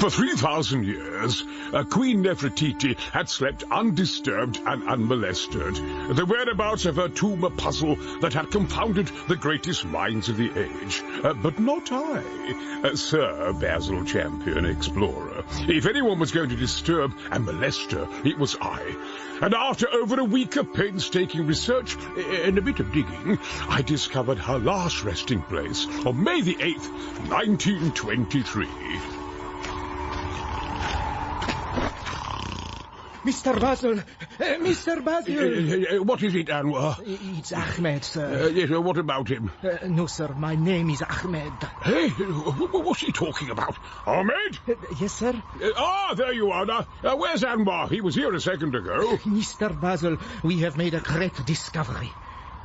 For 3,000 years, Queen Nefertiti had slept undisturbed and unmolested. The whereabouts of her tomb a puzzle that had confounded the greatest minds of the age. But not I, Sir Basil Champion Explorer. If anyone was going to disturb and molest her, it was I. And after over a week of painstaking research and a bit of digging, I discovered her last resting place on May the 8th, 1923. Mr. Basil! Mr. Basil! What is it, Anwar? It's Ahmed, sir. Yes, what about him? No, sir, my name is Ahmed. Hey, what's he talking about? Ahmed? Yes, sir? There you are. Now, where's Anwar? He was here a second ago. Mr. Basil, we have made a great discovery.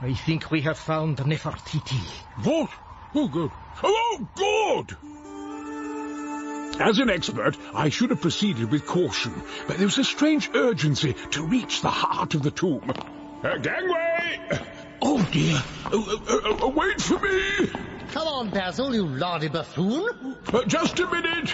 I think we have found Nefertiti. What? Oh, good. Oh, good! As an expert, I should have proceeded with caution, but there was a strange urgency to reach the heart of the tomb. Gangway! Oh, dear. Wait for me! Come on, Basil, you lardy buffoon. Just a minute.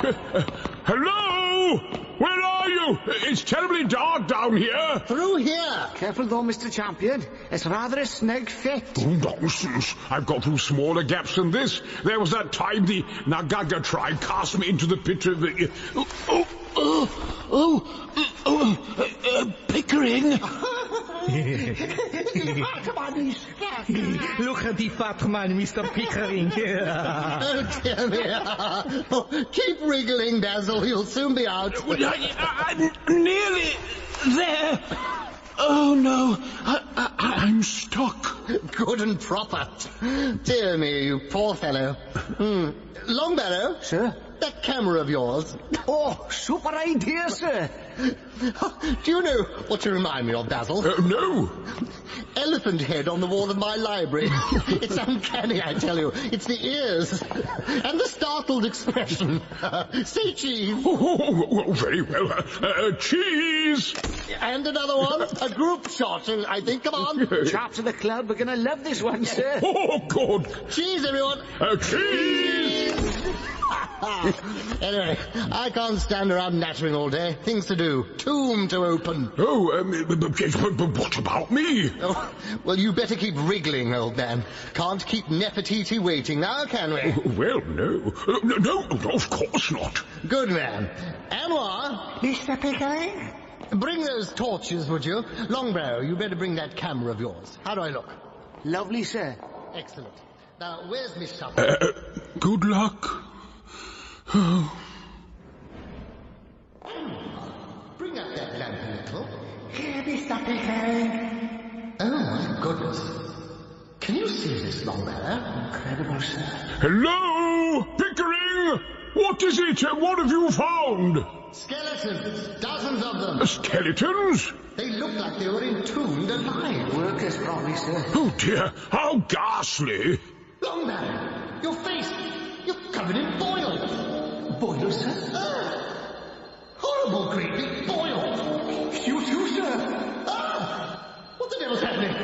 Hello? Where are you? It's terribly dark down here. Through here. Careful though, Mr. Champion. It's rather a snug fit. Oh, nonsense. I've got through smaller gaps than this. There was that time the Nagaga tribe cast me into the pit of the... Pickering. Come on, he's stuck. Look at the fat man, Mr. Pickering. Oh, dear me. Keep wriggling, Basil. You'll soon be out. I'm nearly there. Oh, no. I'm stuck. Good and proper. Dear me, you poor fellow. Longbarrow? Sir? That camera of yours. Oh, super idea, sir. Do you know what you remind me of, Basil? No. Elephant head on the wall of my library. It's uncanny, I tell you. It's the ears. And the startled expression. Say cheese. Oh, very well. Cheese. And another one. A group shot, I think. Come on. Chaps in the club, we're going to love this one, sir. Oh, good. Cheese, everyone. Cheese. Anyway, I can't stand around nattering all day. Things to do. Tomb to open. Oh, but what about me? Oh, well, you better keep wriggling, old man. Can't keep Nefertiti waiting now, can we? Well, no. No, of course not. Good man. Anwar? Mr. Pickering? Bring those torches, would you? Longbarrow, you better bring that camera of yours. How do I look? Lovely, sir. Excellent. Now, where's Miss Shuffle? Good luck. Oh. Bring up that lamp a little. Here, Mr. Pickering. Oh, my goodness. Can you see this, Longbarrow? Incredible, sir. Hello, Pickering! What is it? What have you found? Skeletons. Dozens of them. Skeletons? They look like they were entombed alive. Workers, probably, sir. Oh, dear. How ghastly. Longbarrow, your face. You're covered in boils. Boils, sir? Horrible, great big boils. You too, sir. What the devil's happening?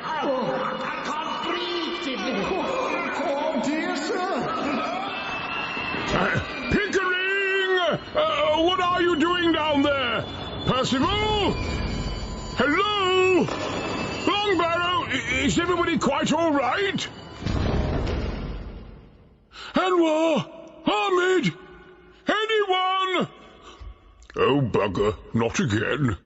Oh, I can't breathe, Sidney. Oh, dear, sir. Pickering! What are you doing down there? Percival? Hello? Longbarrow, is everybody quite all right? Anwar! Ahmed! Anyone? Oh, bugger, not again.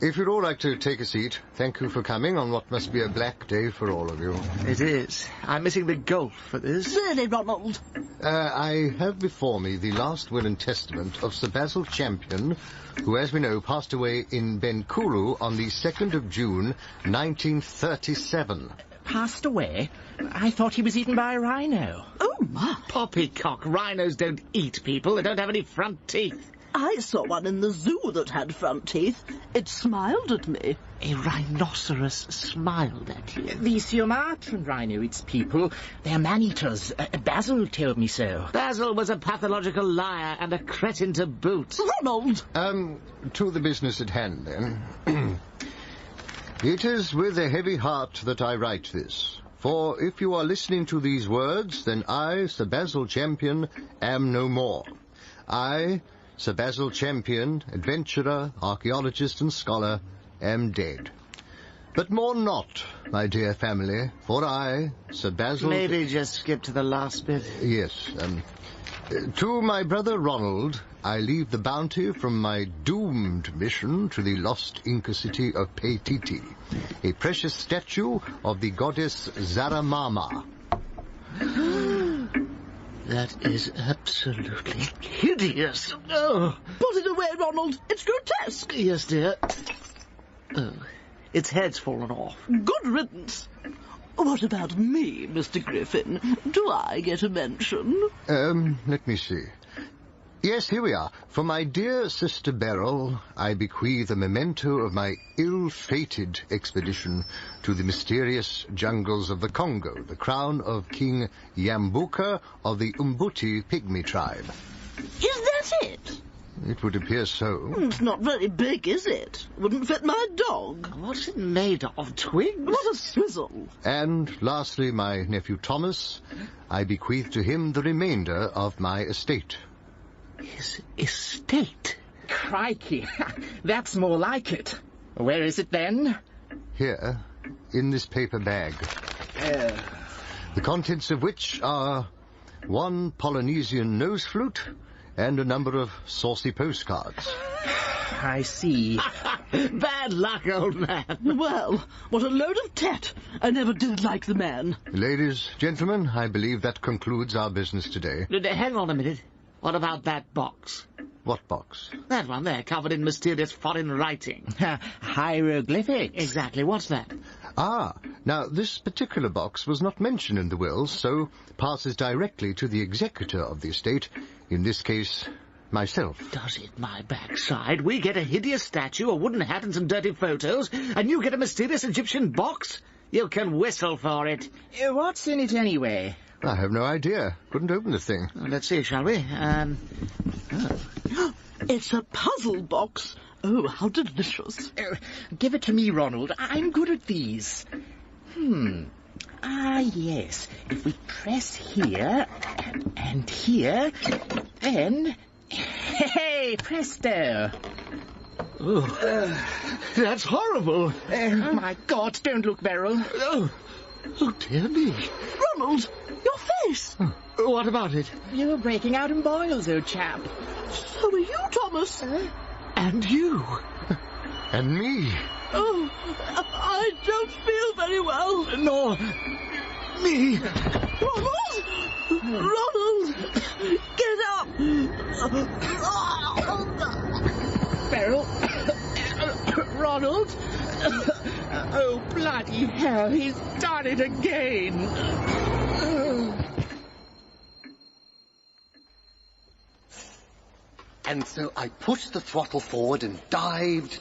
If you'd all like to take a seat, thank you for coming on what must be a black day for all of you. It is. I'm missing the golf for this. Really, Ronald? I have before me the last will and testament of Sir Basil Champion, who, as we know, passed away in Benkuru on the 2nd of June, 1937. Passed away? I thought he was eaten by a rhino. Oh, my. Poppycock. Rhinos don't eat people. They don't have any front teeth. I saw one in the zoo that had front teeth. It smiled at me. A rhinoceros smiled at you. The Sumatran rhino eats people. They're man-eaters. Basil told me so. Basil was a pathological liar and a cretin to boot. Ronald! To the business at hand, then. It is with a heavy heart that I write this. For if you are listening to these words, then I, Sir Basil Champion, am no more. I, Sir Basil Champion, adventurer, archaeologist and scholar, am dead. But mourn not, my dear family, for I, Sir Basil... Maybe just skip to the last bit. Yes, to my brother Ronald, I leave the bounty from my doomed mission to the lost Inca city of Paititi, a precious statue of the goddess Zaramama. That is absolutely hideous. Oh, put it away, Ronald. It's grotesque. Yes, dear. Oh, its head's fallen off. Good riddance. What about me, Mr. Griffin? Do I get a mention? Let me see. Yes, here we are. For my dear sister Beryl, I bequeath a memento of my ill-fated expedition to the mysterious jungles of the Congo, the crown of King Yambuka of the Umbuti pygmy tribe. Is that it? It would appear so. It's not very big, is it? Wouldn't fit my dog. What's it made of? Twigs? What a swizzle. And lastly, my nephew Thomas, I bequeath to him the remainder of my estate. His estate? Crikey, that's more like it. Where is it then? Here, in this paper bag. The contents of which are one Polynesian nose flute and a number of saucy postcards. I see. Bad luck, old man. Well, what a load of tat. I never did like the man. Ladies, gentlemen, I believe that concludes our business today. Hang on a minute. What about that box? What box? That one there, covered in mysterious foreign writing. Hieroglyphics. Exactly, what's that? Ah, now this particular box was not mentioned in the wills, so passes directly to the executor of the estate, in this case, myself. Does it, my backside? We get a hideous statue, a wooden hat and some dirty photos, and you get a mysterious Egyptian box? You can whistle for it. What's in it anyway? I have no idea. Couldn't open the thing. Well, let's see, shall we? It's a puzzle box. Oh, how delicious. Give it to me, Ronald. I'm good at these. Ah, yes. If we press here and here, then... Hey, presto! That's horrible. My God, don't look, Beryl. Oh, dear me. Ronald, your face. What about it? You're breaking out in boils, old chap. So are you, Thomas. And you. And me. Oh, I don't feel very well. Nor me. Ronald! Ronald! Get up! Beryl. Ronald. Oh, bloody hell, he's done it again. And so I pushed the throttle forward and dived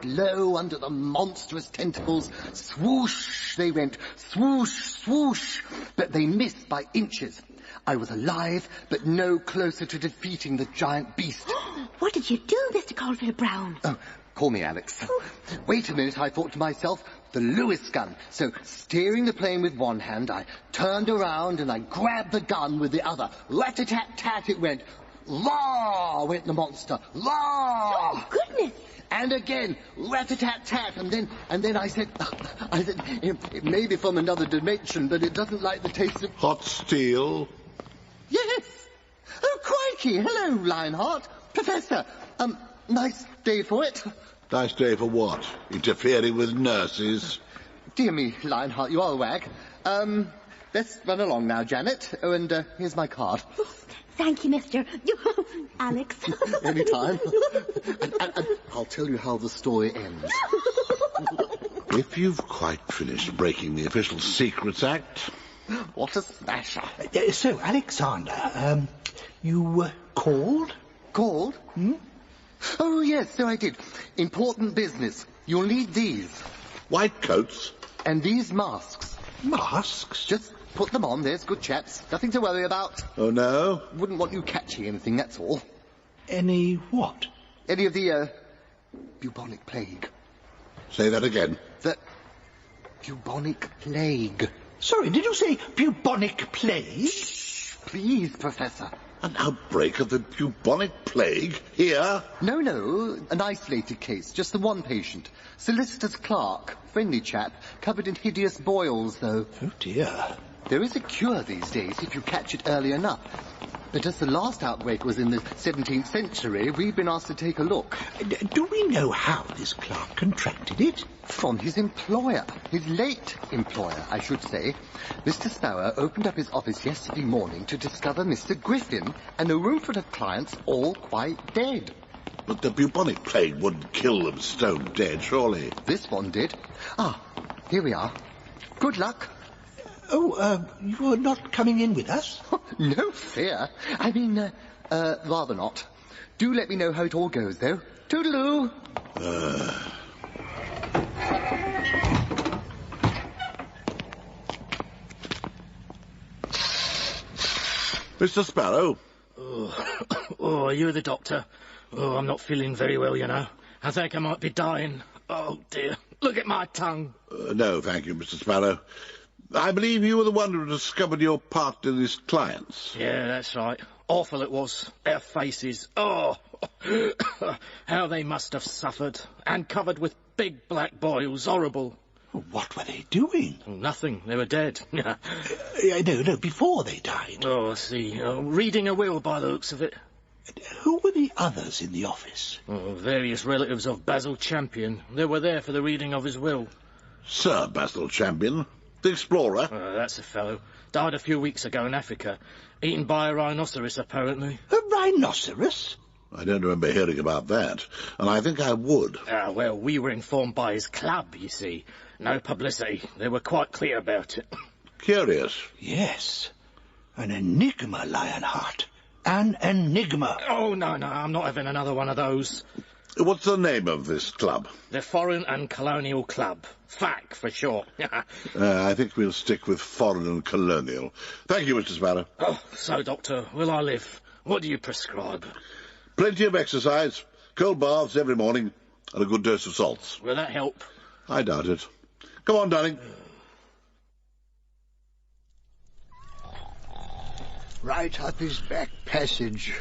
low under the monstrous tentacles. Swoosh they went, swoosh, swoosh, but they missed by inches. I was alive, but no closer to defeating the giant beast. What did you do, Mr. Colville Brown? Oh, call me Alex. Wait a minute, I thought to myself, the Lewis gun. So, steering the plane with one hand, I turned around and I grabbed the gun with the other. Rat-a-tat-tat it went. Law went the monster. Law! Oh, goodness! And again, rat-a-tat-tat, and then I said, it may be from another dimension, but it doesn't like the taste of... Hot steel? Yes! Oh, crikey! Hello, Lionheart. Professor, nice day for it. Nice day for what? Interfering with nurses? Dear me, Lionheart, you are a wag. Let's run along now, Janet. Oh, and here's my card. Thank you, Mr. Alex. Anytime. and I'll tell you how the story ends. If you've quite finished breaking the Official Secrets Act... What a smasher. So, Alexander, you called? Called? Oh, yes, so I did. Important business. You'll need these. White coats? And these masks. Masks? Just put them on, there's good chaps. Nothing to worry about. Oh, no? Wouldn't want you catching anything, that's all. Any what? Any of the, bubonic plague. Say that again. The bubonic plague. Sorry, did you say bubonic plague? Please, Professor. An outbreak of the bubonic plague here? No, an isolated case, just the one patient. Solicitor's clerk, friendly chap, covered in hideous boils, though. Oh, dear. There is a cure these days if you catch it early enough. But as the last outbreak was in the 17th century, we've been asked to take a look. Do we know how this clerk contracted it? From his employer. His late employer, I should say. Mr. Sparrow opened up his office yesterday morning to discover Mr. Griffin and a room full of clients all quite dead. But the bubonic plague wouldn't kill them stone dead, surely. This one did. Ah, here we are. Good luck. Oh, you're not coming in with us? No fear. I mean, rather not. Do let me know how it all goes, though. Toodaloo. Mr. Sparrow? Oh, you're the doctor. Oh, I'm not feeling very well, you know. I think I might be dying. Oh, dear. Look at my tongue. No, thank you, Mr. Sparrow. I believe you were the one who discovered your part in his clients. Yeah, that's right. Awful it was. Their faces. Oh, how they must have suffered. And covered with big black boils. Horrible. What were they doing? Nothing. They were dead. No, before they died. Oh, I see. Reading a will by the looks of it. Who were the others in the office? Oh, various relatives of Basil Champion. They were there for the reading of his will. Sir Basil Champion? The explorer? That's the fellow. Died a few weeks ago in Africa. Eaten by a rhinoceros, apparently. A rhinoceros? I don't remember hearing about that, and I think I would. Well, we were informed by his club, you see. No publicity. They were quite clear about it. Curious. Yes. An enigma, Lionheart. An enigma. Oh, no, I'm not having another one of those. What's the name of this club? The Foreign and Colonial Club. FAC, for short. I think we'll stick with Foreign and Colonial. Thank you, Mr. Sparrow. Oh, so, Doctor, will I live? What do you prescribe? Plenty of exercise, cold baths every morning, and a good dose of salts. Will that help? I doubt it. Come on, Dunning. Right up his back passage.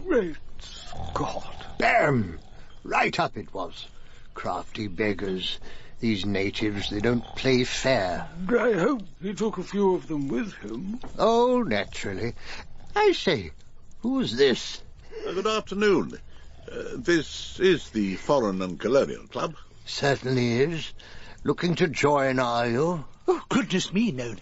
Great Scott. Bam! Right up it was. Crafty beggars. These natives, they don't play fair. I hope he took a few of them with him. Oh, naturally. I say, who's this? Good afternoon. This is the Foreign and Colonial Club. Certainly is. Looking to join, are you? Oh, goodness me, no.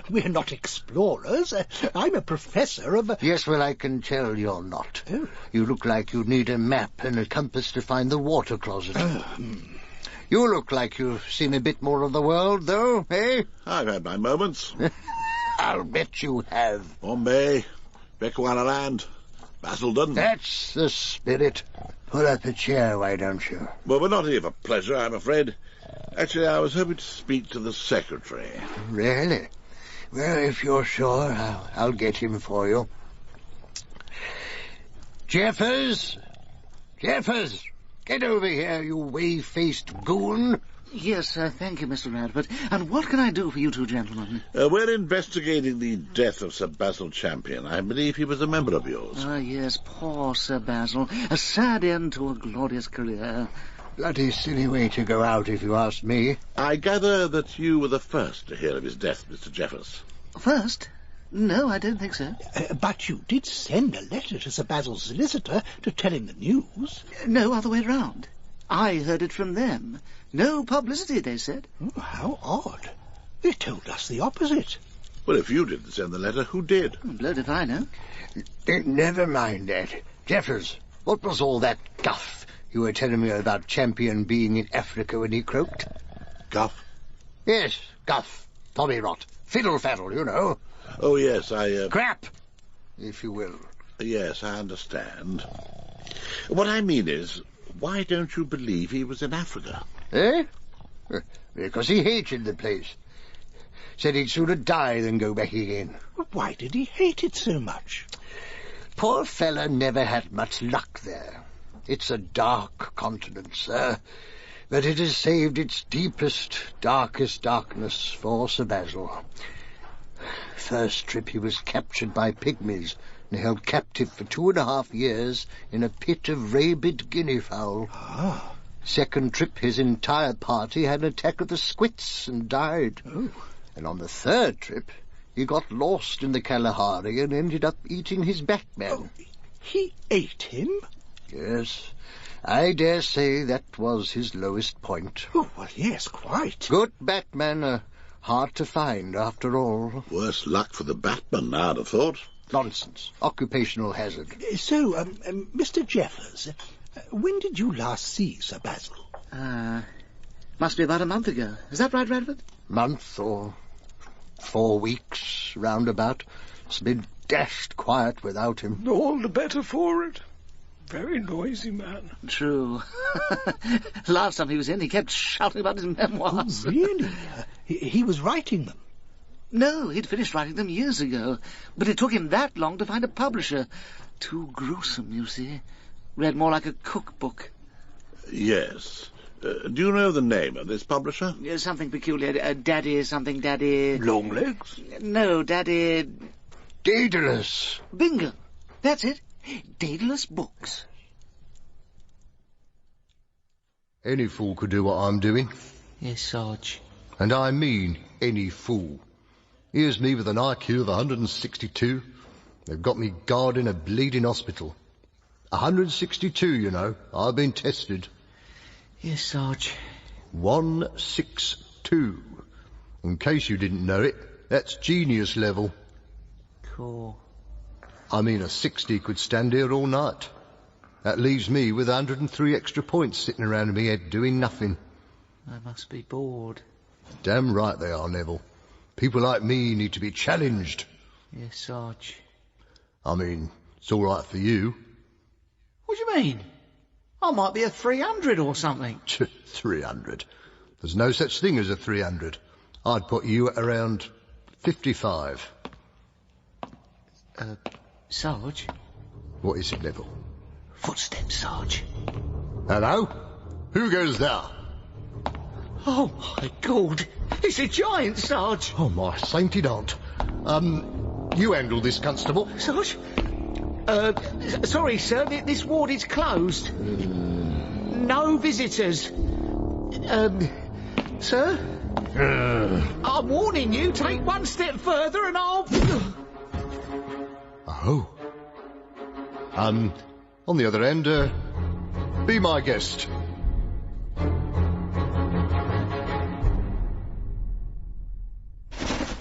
We're not explorers. I'm a professor of... Yes, well, I can tell you're not. Oh. You look like you need a map and a compass to find the water closet. You look like you've seen a bit more of the world, though, eh? I've had my moments. I'll bet you have. Bombay, Bechuanaland, Basildon. That's the spirit. Pull up a chair, why don't you? Well, we're not here for pleasure, I'm afraid. Actually, I was hoping to speak to the secretary. Really? Well, if you're sure, I'll get him for you. Jeffers! Jeffers! Get over here, you whey-faced goon! Yes, thank you, Mr. Radford. And what can I do for you two gentlemen? We're investigating the death of Sir Basil Champion. I believe he was a member of yours. Ah, yes, poor Sir Basil. A sad end to a glorious career. Bloody silly way to go out, if you ask me. I gather that you were the first to hear of his death, Mr. Jeffers. First? No, I don't think so. But you did send a letter to Sir Basil's solicitor to tell him the news. No other way round. I heard it from them. No publicity, they said. Oh, how odd. They told us the opposite. Well, if you didn't send the letter, who did? Blowed if I know. Never mind that. Jeffers, what was all that guff you were telling me about Champion being in Africa when he croaked? Guff? Yes, guff. Tommy rot. Fiddle-faddle, you know. Oh, yes, Crap, if you will. Yes, I understand. What I mean is, why don't you believe he was in Africa? Eh? Because he hated the place. Said he'd sooner die than go back again. Why did he hate it so much? Poor fella never had much luck there. It's a dark continent, sir. but it has saved its deepest, darkest darkness for Sir Basil. First trip he was captured by pygmies and held captive for 2.5 years in a pit of rabid guinea fowl. Ah. Second trip his entire party had an attack of the squits and died. Oh. And on the third trip he got lost in the Kalahari and ended up eating his Batman. Oh, he ate him? Yes, I dare say that was his lowest point. Oh, well, yes, quite. Good Batman are hard to find, after all. Worse luck for the Batman, I'd have thought. Nonsense. Occupational hazard. So, Mr. Jeffers, when did you last see Sir Basil? Must be about a month ago. Is that right, Radford? Month or 4 weeks, roundabout. It's been dashed quiet without him. All the better for it. Very noisy man. True. Last time he was in, he kept shouting about his memoirs. Oh, really? He was writing them? No, he'd finished writing them years ago. But it took him that long to find a publisher. Too gruesome, you see. Read more like a cookbook. Yes. Do you know the name of this publisher? Something peculiar. Daddy something, Daddy... Longlegs? No, Daddy... Daedalus. Bingo. That's it. Daedalus Books. Any fool could do what I'm doing. Yes, Sarge. And I mean any fool. Here's me with an IQ of 162. They've got me guarding a bleeding hospital. 162, you know. I've been tested. Yes, Sarge. 162. In case you didn't know it, that's genius level. Cool. I mean, a 60 could stand here all night. That leaves me with 103 extra points sitting around in my head doing nothing. I must be bored. Damn right they are, Neville. People like me need to be challenged. Yes, Sarge. I mean, it's all right for you. What do you mean? I might be a 300 or something. 300. There's no such thing as a 300. I'd put you at around 55. Sarge? What is it, Neville? Footsteps, Sarge. Hello? Who goes there? Oh, my God. It's a giant, Sarge. Oh, my sainted aunt. You handle this, Constable. Sarge? Sorry, sir. This ward is closed. No visitors. Sir? I'm warning you. Take one step further and I'll... Oh. On the other end, be my guest.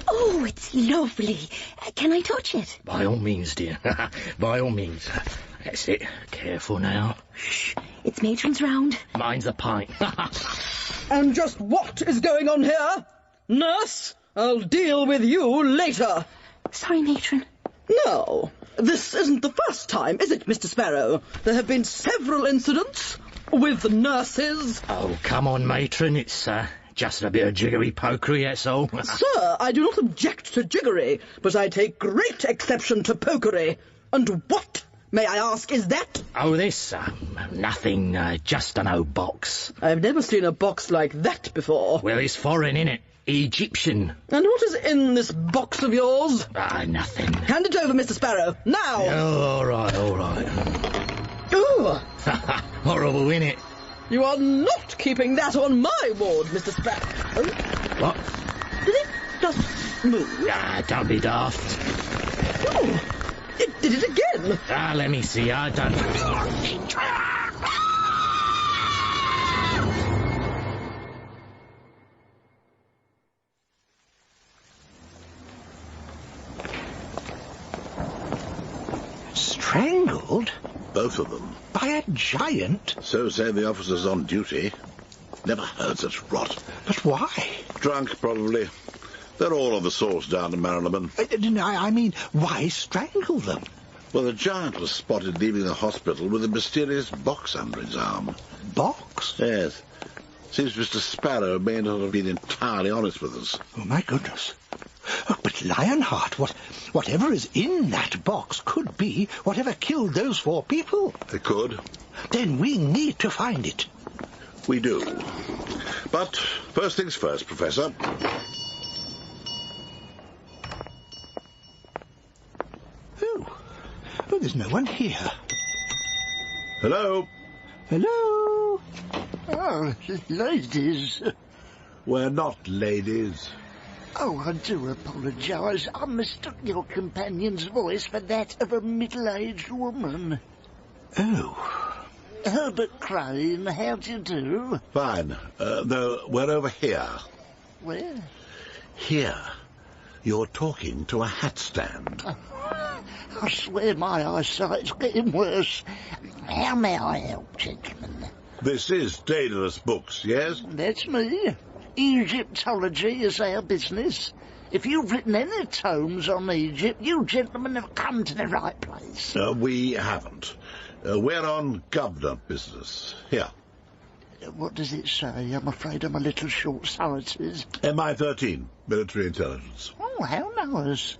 Oh, it's lovely. Can I touch it? By all means, dear. By all means. That's it. Careful now. Shh. It's Matron's round. Mine's a pint. And just what is going on here? Nurse, I'll deal with you later. Sorry, Matron. No, this isn't the first time, is it, Mr. Sparrow? There have been several incidents with nurses. Oh, come on, matron. It's just a bit of jiggery pokery, that's all. Sir, I do not object to jiggery, but I take great exception to pokery. And what, may I ask, is that? Oh, this? Nothing, just an old box. I've never seen a box like that before. Well, it's foreign, innit? Egyptian. And what is in this box of yours? Nothing. Hand it over, Mr. Sparrow, now! Oh, all right, all right. Ooh! Horrible, innit? You are not keeping that on my ward, Mr. Sparrow. What? Did it just move? Don't be daft. Oh, it did it again. Let me see, I don't... Strangled? Both of them. By a giant? So say the officers on duty. Never heard such rot. But why? Drunk, probably. They're all on the sauce down in Marylebone. I mean, why strangle them? Well, the giant was spotted leaving the hospital with a mysterious box under his arm. Box? Yes. Seems Mr. Sparrow may not have been entirely honest with us. Oh, my goodness. Oh, but Lionheart, whatever is in that box could be whatever killed those 4 people. They could. Then we need to find it. We do. But first things first, Professor. Oh, there's no one here. Hello? Hello? Oh, ladies. We're not ladies. Oh, I do apologise. I mistook your companion's voice for that of a middle-aged woman. Oh. Herbert Crane, how do you do? Fine. Though we're over here. Where? Here. You're talking to a hat stand. I swear my eyesight's getting worse. How may I help, gentlemen? This is Daedalus Books, yes? That's me. Egyptology is our business. If you've written any tomes on Egypt, you gentlemen have come to the right place. We haven't. We're on government business. Here. What does it say? I'm afraid I'm a little short-sighted. MI-13, military intelligence. Oh, how nice.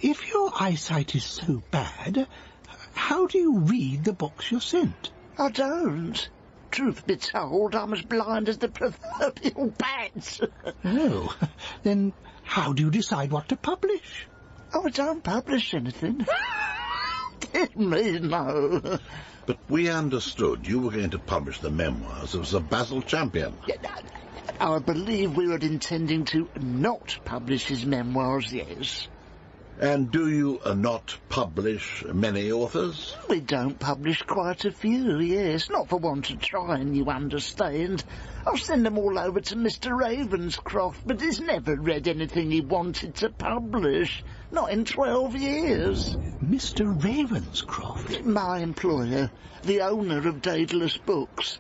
If your eyesight is so bad, how do you read the books you're sent? I don't. Truth be told, I'm as blind as the proverbial bat. Oh, then how do you decide what to publish? Oh, I don't publish anything. Dear me, no. But we understood you were going to publish the memoirs of Sir Basil Champion. I believe we were intending to not publish his memoirs, yes. And do you not publish many authors? We don't publish quite a few, yes. Not for want of trying, you understand. I'll send them all over to Mr. Ravenscroft, but he's never read anything he wanted to publish. Not in 12 years. Mr. Ravenscroft? My employer, the owner of Daedalus Books.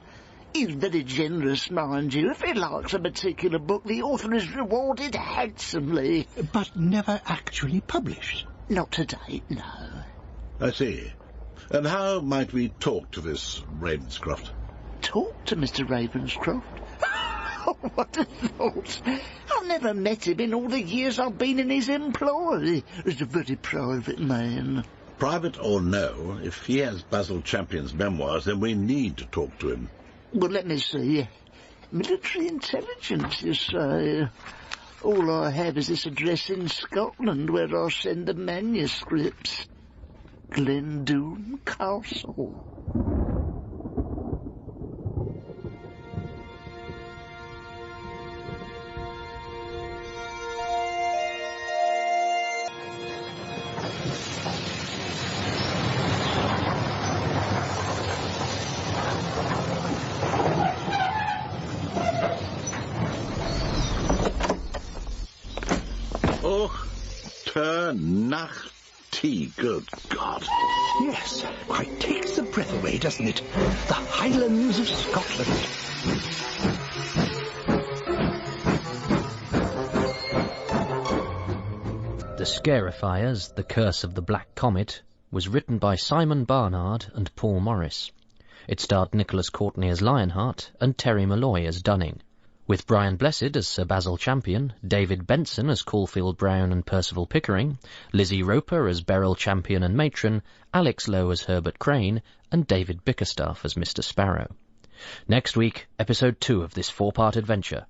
He's very generous, mind you. If he likes a particular book, the author is rewarded handsomely. But never actually published? Not to date, no. I see. And how might we talk to this Ravenscroft? Talk to Mr. Ravenscroft? Oh, what a thought. I've never met him in all the years I've been in his employ. He's a very private man. Private or no, if he has Basil Champion's memoirs, then we need to talk to him. Well, let me see. Military intelligence, you say? All I have is this address in Scotland where I send the manuscripts. Glendoon Castle. Oh, Ternachty, good God. Yes, quite takes the breath away, doesn't it? The Highlands of Scotland. The Scarifyers, The Curse of the Black Comet, was written by Simon Barnard and Paul Morris. It starred Nicholas Courtney as Lionheart and Terry Malloy as Dunning, with Brian Blessed as Sir Basil Champion, David Benson as Caulfield Brown and Percival Pickering, Lizzie Roper as Beryl Champion and Matron, Alex Lowe as Herbert Crane, and David Bickerstaff as Mr. Sparrow. Next week, episode 2 of this 4-part adventure,